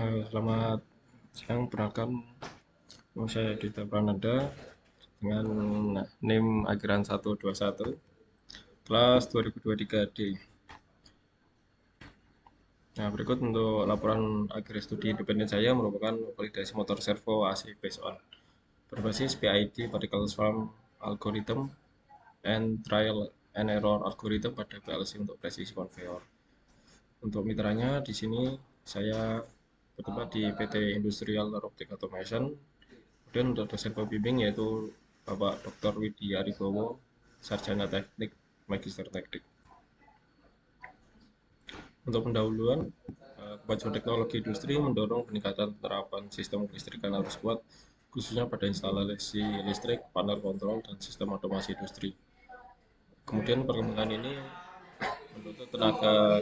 Selamat siang, perkenalkan nama saya Dita Prananda dengan NIM akhiran 121 kelas 2023D. Nah, berikut untuk laporan akhir studi independen saya merupakan validasi motor servo AC based on berbasis PID particle swarm algorithm and trial and error algorithm pada PLC untuk presisi konveyor. Untuk mitranya di sini saya bertempat di PT Industrial Robotic Automation. Kemudian untuk dosen pembimbing yaitu Bapak Dr. Widi Aribowo, Sarjana Teknik, Magister Teknik. Untuk pendahuluan, kemajuan teknologi industri mendorong peningkatan penerapan sistem kelistrikan arus kuat, khususnya pada instalasi listrik, panel kontrol, dan sistem otomasi industri. Kemudian perkembangan ini menuntut tenaga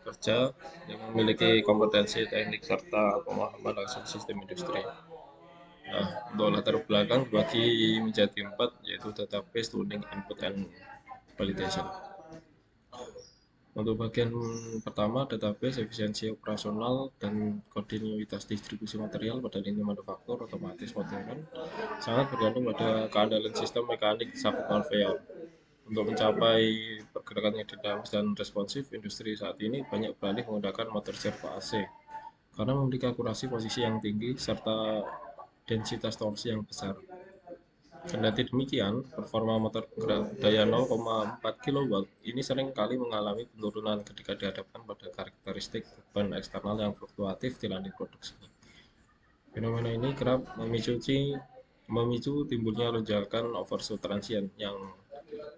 kerja yang memiliki kompetensi teknik serta pemahaman langsung sistem industri. Nah, untuk latar belakang bagi menjadi 4 yaitu database, tuning, input, and validation. Untuk bagian pertama, database, efisiensi operasional, dan kontinuitas distribusi material pada lini manufaktur otomatis modern sangat bergantung pada keandalan sistem mekanik sabuk konveyor. Untuk mencapai pergerakan yang dinamis dan responsif, industri saat ini banyak beralih menggunakan motor servo AC karena memiliki akurasi posisi yang tinggi serta densitas torsi yang besar. Kendati demikian, performa motor penggerak daya 0,4 kW ini sering kali mengalami penurunan ketika dihadapkan pada karakteristik beban eksternal yang fluktuatif di landing produksi. Fenomena ini kerap memicu timbulnya lonjakan overshoot transient yang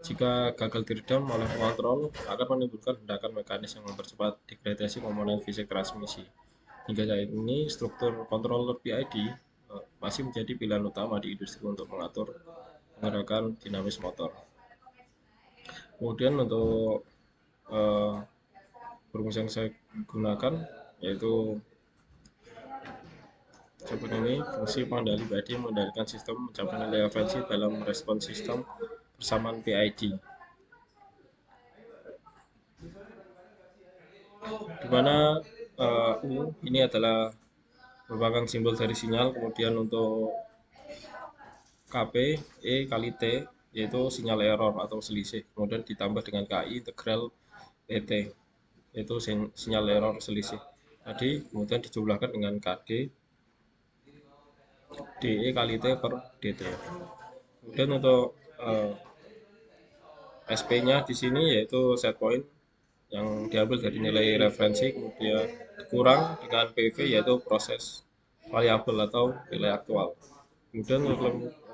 jika gagal diredam oleh pengontrol akan menimbulkan hendakan mekanis yang mempercepat degradasi komponen fisik transmisi. Hingga saat ini, struktur controller PID masih menjadi pilihan utama di industri untuk mengatur menggerakkan dinamis motor. Kemudian untuk rumus yang saya gunakan yaitu seperti ini, fungsi pengendali PID mengendalikan sistem mencapai nilai referensi dalam respon sistem persamaan PID, di mana U ini adalah merupakan simbol dari sinyal. Kemudian untuk KP, E kali T yaitu sinyal error atau selisih, kemudian ditambah dengan KI integral ET yaitu sinyal error selisih tadi, kemudian dijumlahkan dengan KD DE kali T per DT. Kemudian untuk SP-nya di sini yaitu set point yang diambil dari nilai referensi, kemudian dikurang dengan PV yaitu proses variabel atau nilai aktual. Kemudian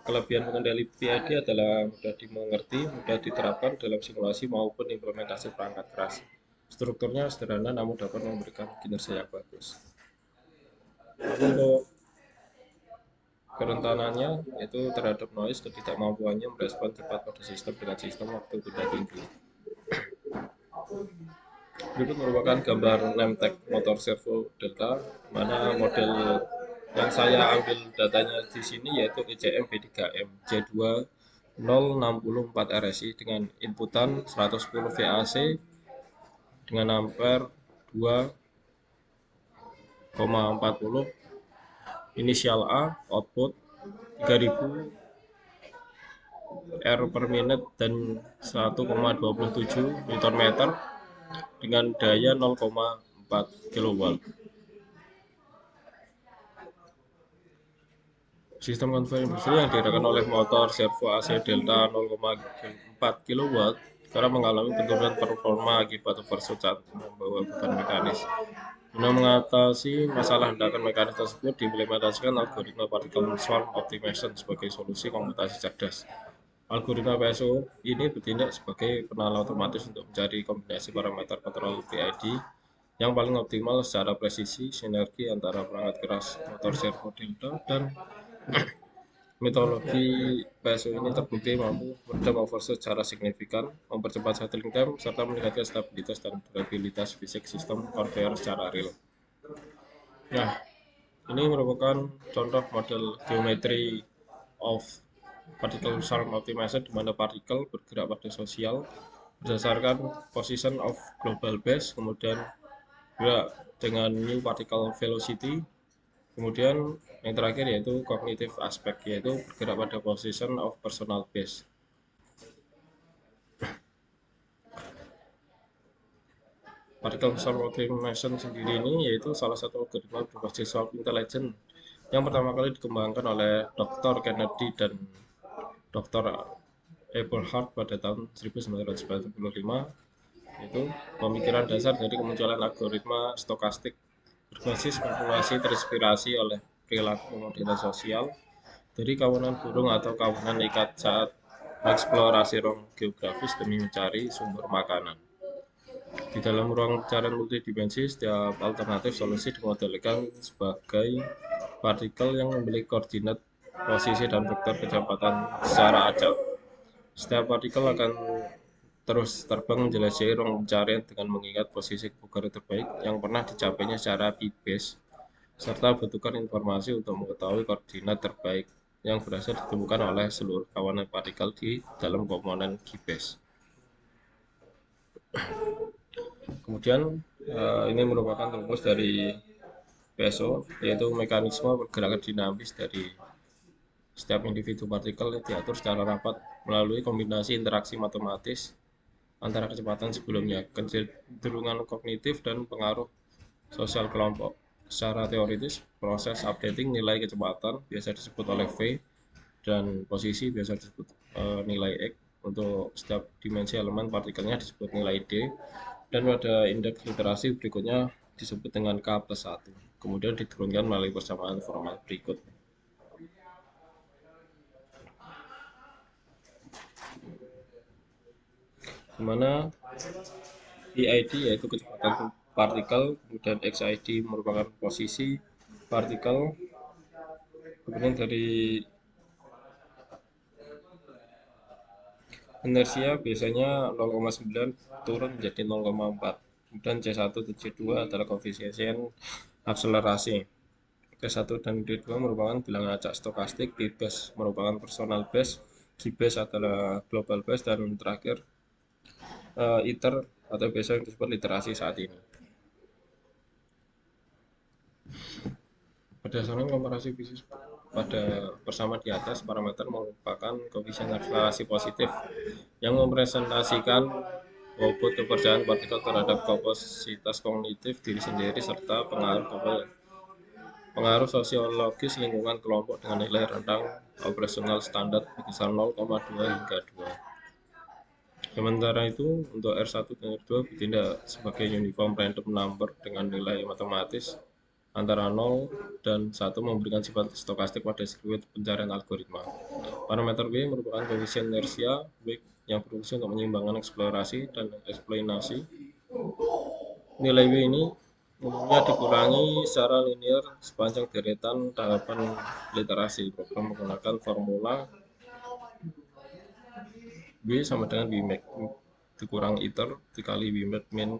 kelebihan pengendali PID adalah mudah dimengerti, mudah diterapkan dalam simulasi maupun implementasi perangkat keras. Strukturnya sederhana namun dapat memberikan kinerja yang bagus. Lalu untuk kerentanannya yaitu terhadap noise, ketidakmampuannya merespon cepat pada sistem dengan sistem waktu tunda tinggi. Berikut merupakan gambar Nemtek motor servo Delta, mana model yang saya ambil datanya di sini yaitu ECM B3M J2 064 RSI dengan inputan 110 VAC dengan ampere 2,40, inisial A, output 3000 R per minute dan 1,27 Nm dengan daya 0,4 kW. Sistem konveyor industri yang digerakkan oleh motor servo AC Delta 0,4 kW karena mengalami penurunan performa akibat overshoot saat membawa beban mekanis. Guna mengatasi masalah hendakan mekanis tersebut, diimplementasikan algoritma particle swarm optimization sebagai solusi komputasi cerdas. Algoritma PSO ini bertindak sebagai penala otomatis untuk mencari kombinasi parameter kontrol PID yang paling optimal secara presisi sinergi antara perangkat keras motor servo Delta dan metodologi PSO ini terbukti mampu meredam overshoot secara signifikan, mempercepat settling time, serta meningkatkan stabilitas dan durabilitas fisik sistem konveyor secara real. Nah, ini merupakan contoh model geometri of particle swarm optimization di mana partikel bergerak pada sosial berdasarkan position of global base, kemudian gerak dengan new particle velocity. Kemudian yang terakhir yaitu cognitive aspect, yaitu bergerak pada position of personal base. Particle Swarm Optimization sendiri ini yaitu salah satu algoritma berbasis Swarm Intelligence yang pertama kali dikembangkan oleh Dr. Kennedy dan Dr. Eberhard pada tahun 1995, yaitu pemikiran dasar dari kemunculan algoritma stokastik berbasis populasi terinspirasi oleh perilaku model sosial dari kawanan burung atau kawanan ikat saat mengeksplorasi ruang geografis demi mencari sumber makanan. Di dalam ruang pencarian multidimensi, setiap alternatif solusi dimodelkan sebagai partikel yang memiliki koordinat, posisi, dan vektor kecepatan secara acak. Setiap partikel akan terus terbang menjelajahi ruang pencarian dengan mengingat posisi kebugaran terbaik yang pernah dicapainya secara p-base, serta butuhkan informasi untuk mengetahui koordinat terbaik yang berhasil ditemukan oleh seluruh kawanan partikel di dalam komponen G-base. Kemudian ini merupakan rumus dari PSO, yaitu mekanisme pergerakan dinamis dari setiap individu partikel yang diatur secara rapat melalui kombinasi interaksi matematis antara kecepatan sebelumnya, kecenderungan kognitif, dan pengaruh sosial kelompok. Secara teoritis, proses updating nilai kecepatan biasa disebut oleh V dan posisi biasa disebut nilai X. Untuk setiap dimensi elemen partikelnya disebut nilai D, dan pada indeks literasi berikutnya disebut dengan K+1. Kemudian diturunkan melalui persamaan formal berikut. Di mana PID yaitu kecepatan partikel, kemudian XID merupakan posisi partikel, kemudian dari inersia biasanya 0,9 turun menjadi 0,4. Kemudian C1 dan C2 adalah koefisien akselerasi. T1 dan T2 merupakan bilangan acak stokastik, P-base merupakan personal base, G-base adalah global base, dan terakhir ITER atau biasa yang disebut literasi saat ini. Berdasarkan komparasi bisnis pada persamaan di atas, parameter merupakan koefisien akselerasi positif yang merepresentasikan bobot kepercayaan partikel terhadap kapasitas kognitif diri sendiri serta pengaruh sosiologis lingkungan kelompok dengan nilai rentang operasional standar berkisar 0,2 hingga 2. Sementara itu, untuk R1 dan R2 bertindak sebagai uniform random number dengan nilai matematis antara 0 dan 1 memberikan sifat stokastik pada sirkuit pencarian algoritma. Parameter W merupakan koefisien inersia W yang berfungsi untuk menyeimbangkan eksplorasi dan eksploitasi. Nilai W ini umumnya dikurangi secara linear sepanjang deretan tahapan literasi. Program menggunakan formula W sama dengan Wmax dikurang ITER dikali Wmin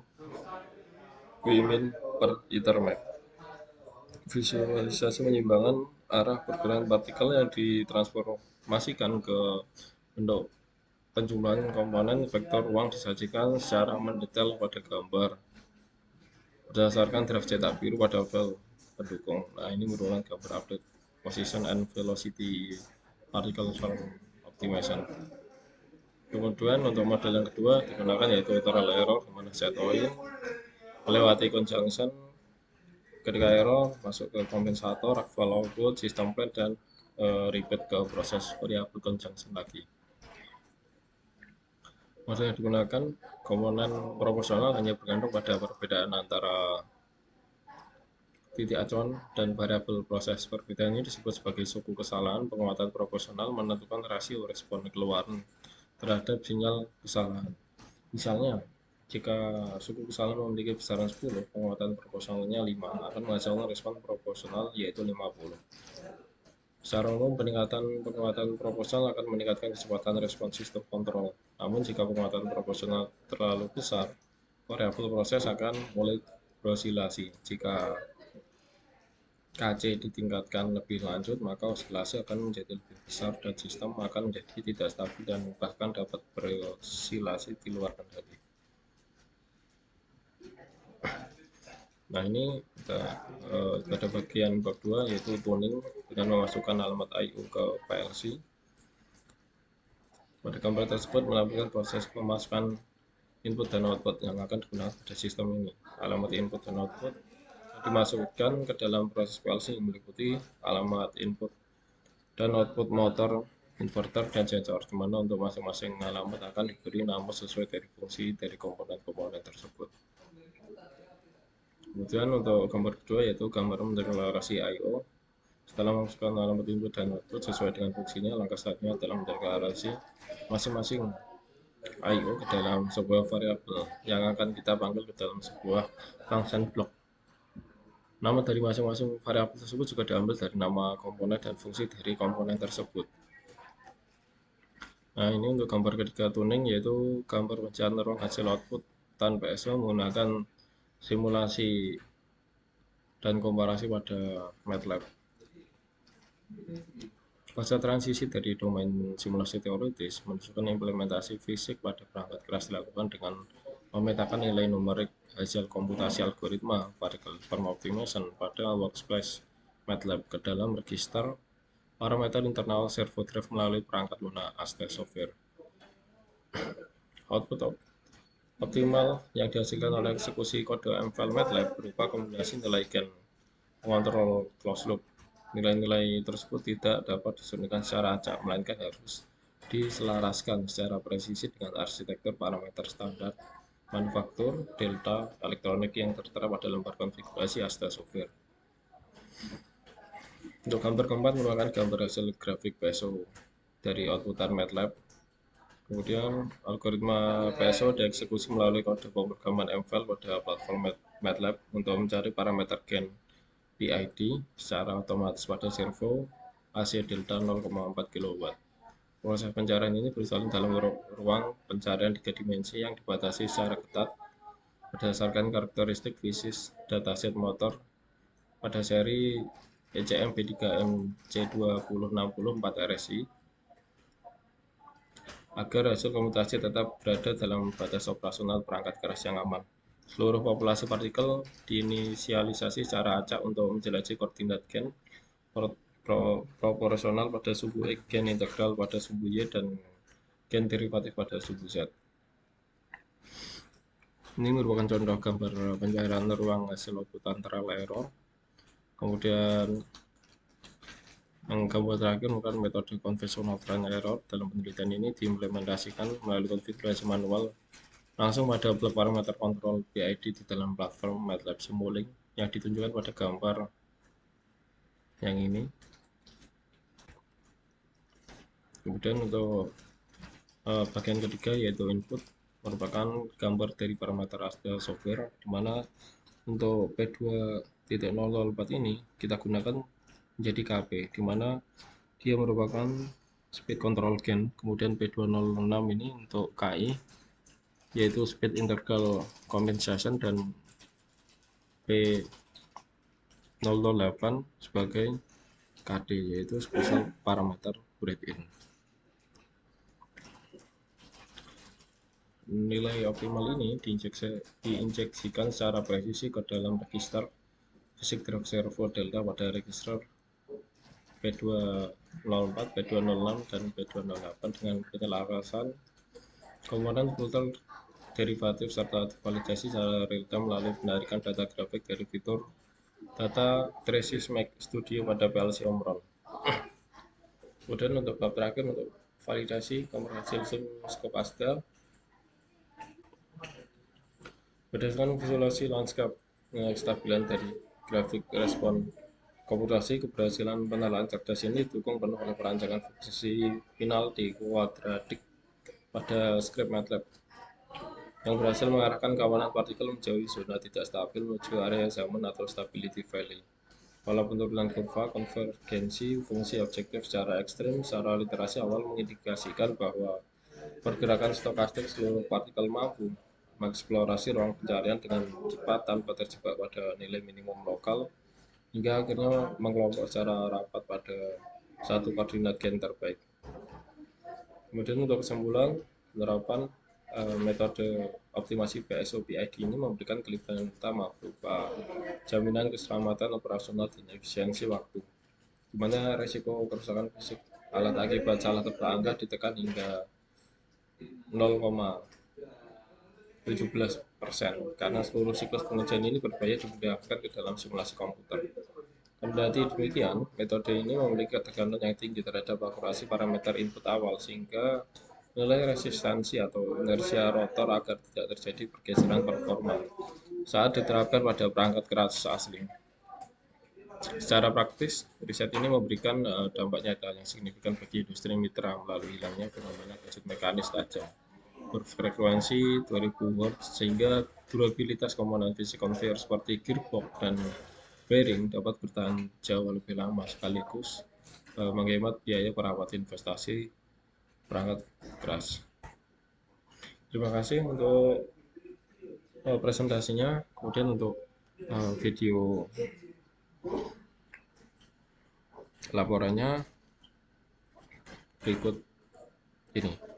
per ITER max. Visualisasi menyeimbangkan arah pergerakan partikel yang ditransformasikan ke bentuk penjumlahan komponen vektor ruang disajikan secara mendetail pada gambar berdasarkan graf cetak biru pada tabel pendukung. Nah, ini merupakan gambar update position and velocity particle swarm optimization. Kemudian untuk model yang kedua digunakan yaitu literal error, di mana set oil melewati conjunction, ketika error masuk ke kompensator, actual output, system plan, dan repeat ke proses variable conjunction lagi. Model yang digunakan komponen proporsional hanya bergantung pada perbedaan antara titik acuan dan variabel proses. Perbedaan ini disebut sebagai suku kesalahan. Penguatan proporsional menentukan rasio respon keluaran terhadap sinyal kesalahan. Misalnya, jika suku kesalahan memiliki besaran 10, penguatan proporsionalnya 5 akan menghasilkan respon proporsional yaitu 50. Secara umum, penguatan proporsional akan meningkatkan kecepatan respon sistem kontrol. Namun, jika penguatan proporsional terlalu besar, variabel proses akan mulai berosilasi. Jika KC ditingkatkan lebih lanjut, maka osilasi akan menjadi lebih besar dan sistem akan menjadi tidak stabil dan bahkan dapat berosilasi di luar kendali. Nah, ini pada bagian bab 2 yaitu tuning dengan memasukkan alamat I/O ke PLC. Pada gambar tersebut menampilkan proses pemasukan input dan output yang akan digunakan pada sistem ini. Alamat input dan output dimasukkan ke dalam proses PLC yang meliputi alamat input dan output motor, inverter, dan sensor, di mana untuk masing-masing alamat akan diberi nama sesuai dari fungsi dari komponen-komponen tersebut. Kemudian untuk gambar kedua yaitu gambar mendeklarasi I/O. Setelah memasukkan alamat input dan output sesuai dengan fungsinya, langkah selanjutnya adalah mendeklarasi masing-masing I/O ke dalam sebuah variabel yang akan kita panggil ke dalam sebuah function block. Nama dari masing-masing variabel tersebut juga diambil dari nama komponen dan fungsi dari komponen tersebut. Nah, ini untuk gambar ketiga tuning, yaitu gambar pencarian ruang hasil output tanpa PSO menggunakan simulasi dan komparasi pada MATLAB. Fase transisi dari domain simulasi teoritis menunjukkan implementasi fisik pada perangkat keras dilakukan dengan memetakan nilai numerik hasil komputasi algoritma particle form optimization pada workspace MATLAB ke dalam register parameter internal servo drive melalui perangkat lunak ASTA software. Output optimal yang dihasilkan oleh eksekusi kode MFL MATLAB berupa kombinasi nilai gen mengontrol closed loop. Nilai-nilai tersebut tidak dapat disuntikan secara acak, melainkan harus diselaraskan secara presisi dengan arsitektur parameter standar manufaktur delta elektronik yang tertera pada lembar konfigurasi ASTA software. Untuk gambar keempat merupakan gambar hasil grafik PSO dari outputan MATLAB. Kemudian algoritma PSO dieksekusi melalui kode pemrograman MFL pada platform MATLAB untuk mencari parameter gen PID secara otomatis pada servo AC delta 0,4 kW. Proses pencarian ini berjalan dalam ruang pencarian 3 dimensi yang dibatasi secara ketat berdasarkan karakteristik fisik dataset motor pada seri ECM B3MC2060 4RSI agar hasil komputasi tetap berada dalam batas operasional perangkat keras yang aman. Seluruh populasi partikel diinisialisasi secara acak untuk menjelajahi koordinat gen proporsional pada sumbu X, gen integral pada sumbu Y, dan gen derivatif pada sumbu Z. Ini merupakan contoh gambar pencairan ruang hasil outputan trial error. Kemudian yang gambar terakhir merupakan metode konvensional trial error. Dalam penelitian ini diimplementasikan melalui konfigurasi manual langsung pada parameter kontrol PID di dalam platform MATLAB Simulink yang ditunjukkan pada gambar yang ini. Kemudian untuk bagian ketiga yaitu input merupakan gambar dari parameter ASTA software, di mana untuk P2.004 ini kita gunakan menjadi KP, di mana dia merupakan speed control gain. Kemudian P206 ini untuk KI yaitu speed integral compensation, dan P008 sebagai KD yaitu special parameter break-in. Nilai optimal ini diinjeksikan secara presisi ke dalam register fisik drive servo delta pada register P204, P206, dan P208 dengan penyelarasan komponen filter derivatif serta validasi secara real-time melalui penarikan data grafik dari fitur data Traces Mac Studio pada PLC Omron. Kemudian untuk bab terakhir untuk validasi gambar hasil scope ASTA berdasarkan visualisasi lanskap kestabilan dari grafik respon komputasi. Keberhasilan penalaan cerdas ini didukung penuh oleh perancangan fungsi final di kuadratik pada skrip MATLAB yang berhasil mengarahkan kawanan partikel menjauhi zona tidak stabil menuju area zaman atau stability valley. Pola penturunan kurva konvergensi fungsi objektif secara ekstrim secara literasi awal mengindikasikan bahwa pergerakan stokastik seluruh partikel mampu mengeksplorasi ruang pencarian dengan cepat tanpa terjebak pada nilai minimum lokal, hingga akhirnya mengelompok secara rapat pada satu koordinat gen terbaik. Kemudian untuk kesimpulan, penerapan Metode optimasi PSO/PID ini memberikan kelebihan utama berupa jaminan keselamatan operasional dan efisiensi waktu, di mana resiko kerusakan fisik alat akibat salah tebak angka ditekan hingga 0,17% karena seluruh siklus pengujian ini berbahaya dipindahkan ke dalam simulasi komputer. Kendati demikian, metode ini memiliki ketegangan yang tinggi terhadap akurasi parameter input awal sehingga nilai resistansi atau inersia rotor agar tidak terjadi pergeseran performa saat diterapkan pada perangkat keras asli. Secara praktis, riset ini memberikan dampak nyata yang signifikan bagi industri mitra melalui hilangnya fenomena gadget mekanis tajam berfrekuensi 2000 Hz sehingga durabilitas komponen fisik konveyor seperti gearbox dan bearing dapat bertahan jauh lebih lama sekaligus menghemat biaya perawat investasi perangkat keras. Terima kasih untuk presentasinya. Kemudian untuk video laporannya berikut ini.